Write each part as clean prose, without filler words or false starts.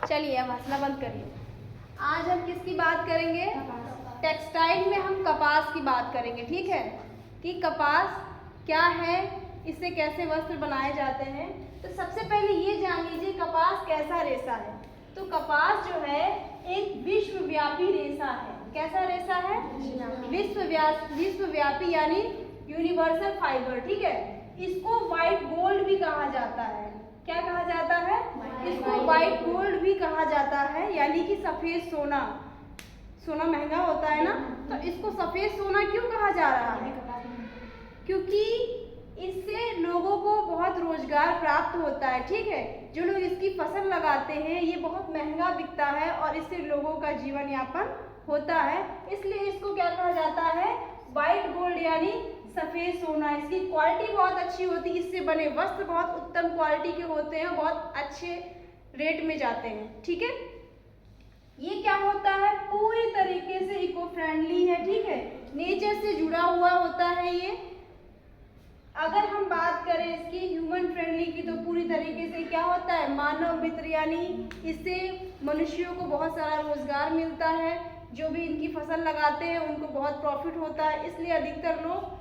चलिए अब हंसना बंद करिए। आज हम किसकी बात करेंगे? टेक्सटाइल में हम कपास की बात करेंगे, ठीक है, कि कपास क्या है, इससे कैसे वस्त्र बनाए जाते हैं। तो सबसे पहले ये जान लीजिए कपास कैसा रेशा है। तो कपास जो है एक विश्वव्यापी रेशा है। कैसा रेशा है? विश्वव्यापी यानी यूनिवर्सल फाइबर, ठीक है। इसको व्हाइट गोल्ड भी कहा जाता है। क्या कहा जाता है? इसको व्हाइट गोल्ड भी कहा जाता है, यानी कि सफेद सोना। सोना महंगा होता है ना, तो इसको सफेद सोना क्यों कहा जा रहा है? क्योंकि इससे लोगों को बहुत रोजगार प्राप्त होता है, ठीक है। जो लोग इसकी फसल लगाते हैं ये बहुत महंगा बिकता है और इससे लोगों का जीवन यापन होता है, इसलिए इसको क्या कहा जाता है? व्हाइट गोल्ड यानी सफेद सोना। इसकी क्वालिटी बहुत अच्छी होती है, इससे बने वस्त्र बहुत उत्तम क्वालिटी के होते हैं, बहुत अच्छे रेट में जाते हैं, ठीक है। ये क्या होता है? पूरी तरीके से इको फ्रेंडली है, ठीक है, नेचर से जुड़ा हुआ होता है ये। अगर हम बात करें इसकी ह्यूमन फ्रेंडली की, तो पूरी तरीके से क्या होता है? मानव मित्र, यानी इससे मनुष्यों को बहुत सारा रोजगार मिलता है। जो भी इनकी फसल लगाते हैं उनको बहुत प्रॉफिट होता है, इसलिए अधिकतर लोग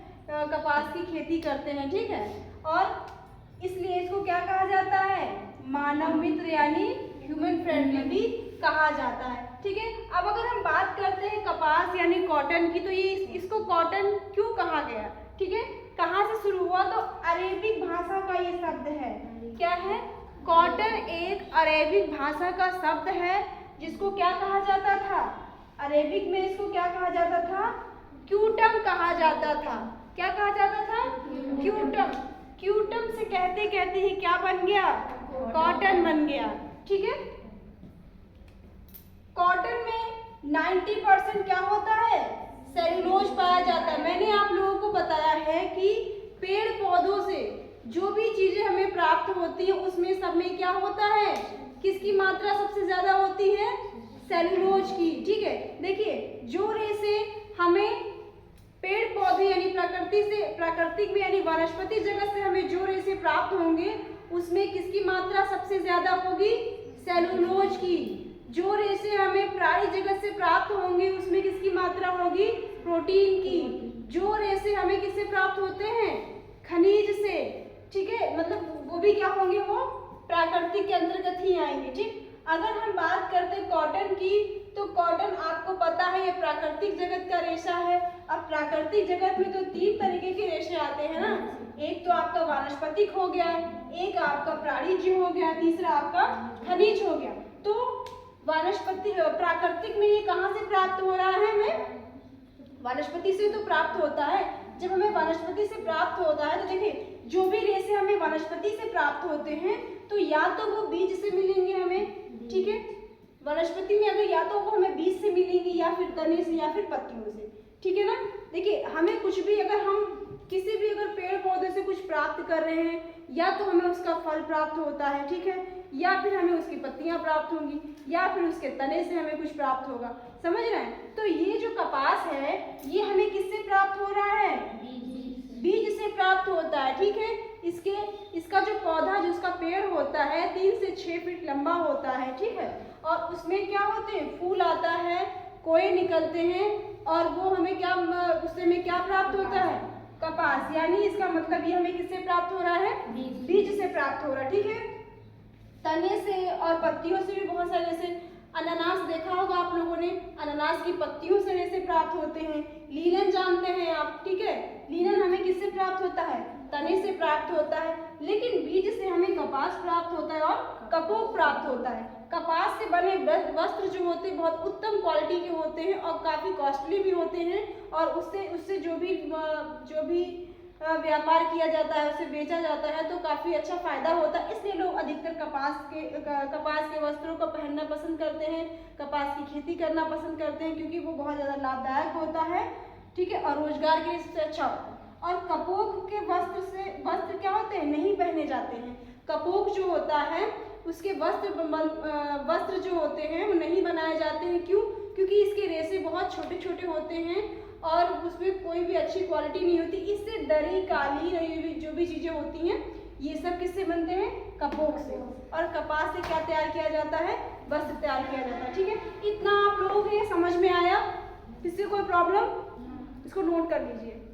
कपास की खेती करते हैं, ठीक है। और इसलिए इसको क्या कहा जाता है? मानव मित्र यानी ह्यूमन फ्रेंडली भी कहा जाता है, ठीक है। अब अगर हम बात करते हैं कपास यानी कॉटन की, तो ये इसको कॉटन क्यों कहा गया, ठीक है। कहाँ से शुरू हुआ? तो अरेबिक भाषा का ये शब्द है। क्या है? कॉटन एक अरेबिक भाषा का शब्द है, जिसको क्या कहा जाता था? अरेबिक में इसको क्या कहा जाता था? क्यूटम कहा जाता था। क्या कहा जाता था? क्यूटम। क्यूटम से कहते कहते ही क्या बन गया? कॉटन बन गया, ठीक है। कॉटन में 90% क्या होता है? सेल्यूलोज पाया जाता है। मैंने आप लोगों को बताया है कि पेड़ पौधों से जो भी चीजें हमें प्राप्त होती है उसमें सब में क्या होता है? किसकी मात्रा सबसे ज्यादा होती है? सेल्यूलोज की, ठीक है। देखिए जो रेशे हमें पेड़ पौधे यानी प्राकृतिक में यानी वनस्पति जगत से हमें जो रेशे प्राप्त होंगे उसमें किसकी मात्रा सबसे ज्यादा होगी? सेल्यूलोज की। जो रेशे हमें प्राणी जगत से प्राप्त होंगे उसमें किसकी मात्रा होगी? प्रोटीन की। जो रेशे हमें किससे प्राप्त होते हैं? खनिज से, ठीक है, मतलब वो भी क्या होंगे? वो प्राकृतिक के अंतर्गत ही आएंगे, ठीक। अगर हम बात करते हैं कॉटन की, तो कॉटन आपको पता है ये प्राकृतिक जगत का रेशा है। अब प्राकृतिक जगत में तो 3 तरीके के रेशे आते हैं ना, एक तो आपका वानस्पतिक हो गया, एक आपका प्राणिज हो गया, तीसरा आपका खनिज हो गया। तो वानस्पतिक प्राकृतिक में ये कहाँ से प्राप्त हो रहा है? हमें वनस्पति से तो प्राप्त होता है। जब हमें वनस्पति से प्राप्त होता है तो देखिए जो भी रेशे हमें वनस्पति से प्राप्त होते हैं तो या तो वो बीज से मिलेंगे हमें, ठीक है, वनस्पति में अगर या तो वो हमें बीज से मिलेंगे या फिर तने से या फिर पत्तियों से, ठीक है ना। देखिए हमें कुछ भी अगर हम किसी भी अगर पेड़ पौधे से कुछ प्राप्त कर रहे हैं या तो हमें उसका फल प्राप्त होता है, ठीक है, या फिर हमें उसकी पत्तियां प्राप्त होंगी या फिर उसके तने से हमें कुछ प्राप्त होगा, समझ रहे हैं। तो ये जो कपास है ये हमें किससे प्राप्त हो रहा है? बीज से प्राप्त होता है, ठीक है। इसका जो पौधा जो उसका पेड़ होता है 3 से 6 फीट लंबा होता है, ठीक है, और उसमें क्या होते हैं? फूल आता है, कोए निकलते हैं और वो हमें क्या उससे हमें क्या प्राप्त होता है? कपास। यानी इसका मतलब ये हमें किससे प्राप्त हो रहा है? बीज से प्राप्त हो रहा है, ठीक है। तने से और पत्तियों से भी बहुत सारे, जैसे अनानास देखा होगा आप लोगों ने, अनानास की पत्तियों से रेशे प्राप्त होते हैं। लीलन जानते हैं आप, ठीक है, लीलन हमें किससे प्राप्त होता है? तने से प्राप्त होता है। लेकिन बीज से हमें कपास प्राप्त होता है और कपोक प्राप्त होता है। कपास से बने वस्त्र जो होते हैं बहुत उत्तम क्वालिटी के होते हैं और काफी कॉस्टली भी होते हैं और उससे जो भी व्यापार किया जाता है, उसे बेचा जाता है तो काफी अच्छा फायदा होता है। इसलिए लोग अधिकतर कपास के वस्त्रों को पहनना पसंद करते हैं, कपास की खेती करना पसंद करते हैं क्योंकि वो बहुत ज्यादा लाभदायक होता है, ठीक है, और रोजगार के लिए अच्छा होता है। और कपोक के वस्त्र क्या होते हैं? नहीं पहने जाते हैं। कपोक जो होता है उसके वस्त्र जो होते हैं वो नहीं बनाए जाते हैं। क्यों? क्योंकि इसके रेशे बहुत छोटे छोटे होते हैं और उसमें कोई भी अच्छी क्वालिटी नहीं होती। इससे दरी, कालीन, जो भी चीजें होती हैं ये सब किससे बनते हैं? कपोक से। और कपास से क्या तैयार किया जाता है? वस्त्र तैयार किया जाता है। ठीक है, इतना आप लोगों को ये समझ में आया? इससे कोई प्रॉब्लम? इसको नोट कर लीजिए।